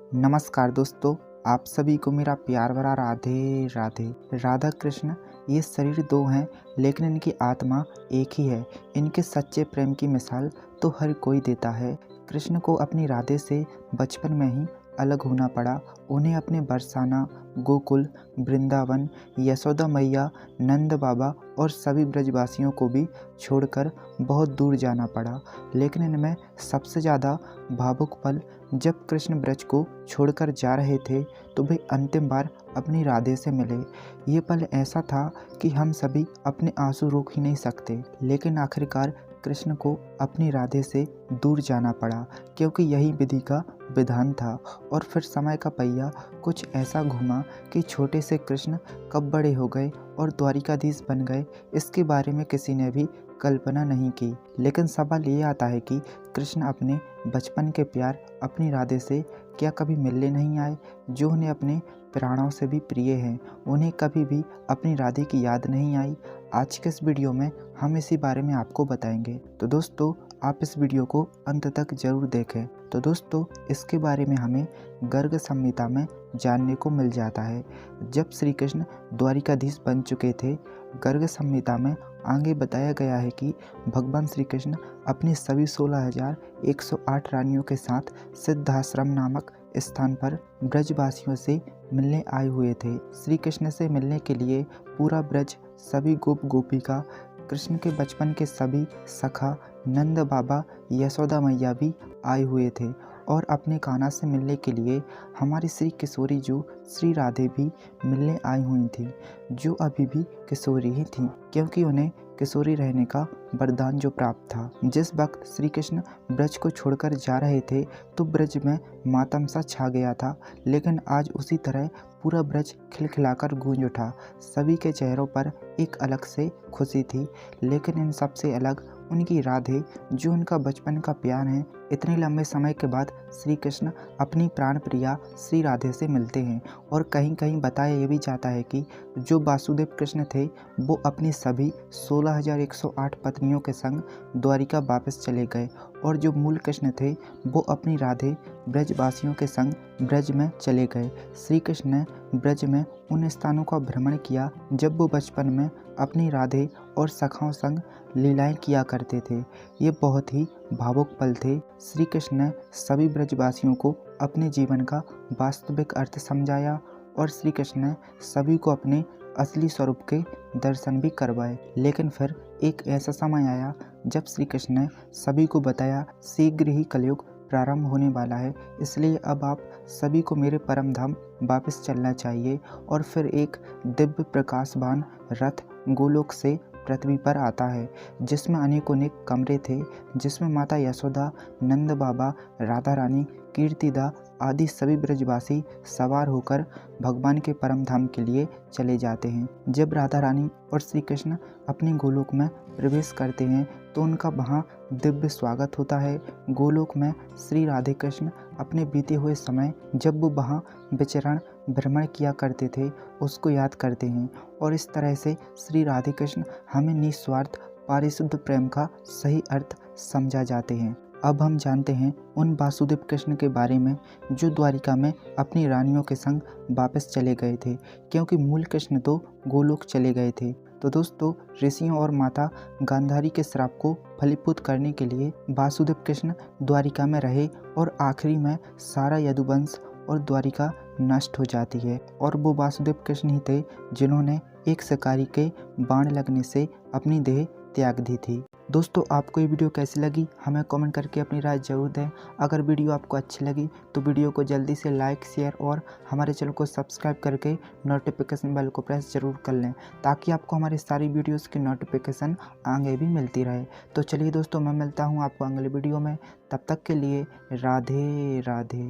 नमस्कार दोस्तों, आप सभी को मेरा प्यार भरा राधे राधे। राधा कृष्ण ये शरीर दो हैं लेकिन इनकी आत्मा एक ही है। इनके सच्चे प्रेम की मिसाल तो हर कोई देता है। कृष्ण को अपनी राधे से बचपन में ही अलग होना पड़ा। उन्हें अपने बरसाना, गोकुल, वृंदावन, यशोदा मैया, नंद बाबा और सभी ब्रजवासियों को भी छोड़कर बहुत दूर जाना पड़ा। लेकिन इनमें सबसे ज़्यादा भावुक पल जब कृष्ण ब्रज को छोड़कर जा रहे थे तो वे अंतिम बार अपनी राधे से मिले। ये पल ऐसा था कि हम सभी अपने आंसू रोक ही नहीं सकते। लेकिन आखिरकार कृष्ण को अपनी राधे से दूर जाना पड़ा क्योंकि यही विधि का विधान था। और फिर समय का पहिया कुछ ऐसा घूमा कि छोटे से कृष्ण कब बड़े हो गए और द्वारिकाधीश बन गए, इसके बारे में किसी ने भी कल्पना नहीं की। लेकिन सवाल ये आता है कि कृष्ण अपने बचपन के प्यार अपनी राधे से क्या कभी मिलने नहीं आए, जो उन्हें अपने प्राणों से भी प्रिय हैं। उन्हें कभी भी अपनी राधे की याद नहीं आई। आज के इस वीडियो में हम इसी बारे में आपको बताएंगे, तो दोस्तों आप इस वीडियो को अंत तक जरूर देखें। तो दोस्तों इसके बारे में हमें गर्ग संहिता में जानने को मिल जाता है। जब श्री कृष्ण द्वारिकाधीश बन चुके थे, गर्ग संहिता में आगे बताया गया है कि भगवान श्री कृष्ण अपनी सभी 16,108 रानियों के साथ सिद्धाश्रम नामक स्थान पर ब्रजवासियों से मिलने आए हुए थे। श्री कृष्ण से मिलने के लिए पूरा ब्रज, सभी गोप गोपिका, कृष्ण के बचपन के सभी सखा, नंद बाबा, यशोदा मैया भी आए हुए थे। और अपने कान्हा से मिलने के लिए हमारी श्री किशोरी जो श्री राधे भी मिलने आई हुई थी, जो अभी भी किशोरी ही थी क्योंकि उन्हें किशोरी रहने का वरदान जो प्राप्त था। जिस वक्त श्री कृष्ण ब्रज को छोड़कर जा रहे थे तो ब्रज में मातम सा छा गया था। लेकिन आज उसी तरह पूरा ब्रज खिलखिलाकर गूंज उठा। सभी के चेहरों पर एक अलग से खुशी थी। लेकिन इन सबसे अलग उनकी राधे, जो उनका बचपन का प्यार है। इतने लंबे समय के बाद श्री कृष्ण अपनी प्राण प्रिया श्री राधे से मिलते हैं। और कहीं कहीं बताया ये भी जाता है कि जो वासुदेव कृष्ण थे वो अपनी सभी 16,108 पत्नियों के संग द्वारिका वापस चले गए। और जो मूल कृष्ण थे वो अपनी राधे ब्रजवासियों के संग ब्रज में चले गए। श्री कृष्ण ने ब्रज में उन स्थानों का भ्रमण किया जब वो बचपन में अपनी राधे और सखाओं संग लीलाएं किया करते थे। ये बहुत ही भावुक पल थे। श्री कृष्ण ने सभी ब्रजवासियों को अपने जीवन का वास्तविक अर्थ समझाया और श्री कृष्ण ने सभी को अपने असली स्वरूप के दर्शन भी करवाए। लेकिन फिर एक ऐसा समय आया जब श्री कृष्ण ने सभी को बताया शीघ्र ही कलयुग प्रारंभ होने वाला है, इसलिए अब आप सभी को मेरे परम धाम वापस चलना चाहिए। और फिर एक दिव्य प्रकाशवान रथ गोलोक से पृथ्वी पर आता है, जिसमें अनेक कमरे थे, जिसमें माता यशोदा, नंद बाबा, राधा रानी, कीर्तिदा आदि सभी ब्रजवासी सवार होकर भगवान के परम धाम के लिए चले जाते हैं। जब राधा रानी और श्री कृष्ण अपने गोलोक में प्रवेश करते हैं तो उनका वहाँ दिव्य स्वागत होता है। गोलोक में श्री राधे कृष्ण अपने बीते हुए समय, जब वो वहाँ विचरण भ्रमण किया करते थे, उसको याद करते हैं। और इस तरह से श्री राधे कृष्ण हमें निस्वार्थ पारिशुद्ध प्रेम का सही अर्थ समझा जाते हैं। अब हम जानते हैं उन वासुदेव कृष्ण के बारे में जो द्वारिका में अपनी रानियों के संग वापस चले गए थे, क्योंकि मूल कृष्ण तो गोलोक चले गए थे। तो दोस्तों ऋषियों और माता गांधारी के श्राप को फलीभूत करने के लिए वासुदेव कृष्ण द्वारिका में रहे और आखिरी में सारा यदुवंश और द्वारिका नष्ट हो जाती है। और वो वासुदेव कृष्ण ही थे जिन्होंने एक शिकारी के बाण लगने से अपनी देह त्याग दी थी। दोस्तों आपको ये वीडियो कैसी लगी हमें कमेंट करके अपनी राय जरूर दें। अगर वीडियो आपको अच्छी लगी तो वीडियो को जल्दी से लाइक, शेयर और हमारे चैनल को सब्सक्राइब करके नोटिफिकेशन बेल को प्रेस जरूर कर लें, ताकि आपको हमारी सारी वीडियोस की नोटिफिकेशन आगे भी मिलती रहे। तो चलिए दोस्तों, मैं मिलता हूँ आपको अगले वीडियो में। तब तक के लिए राधे राधे।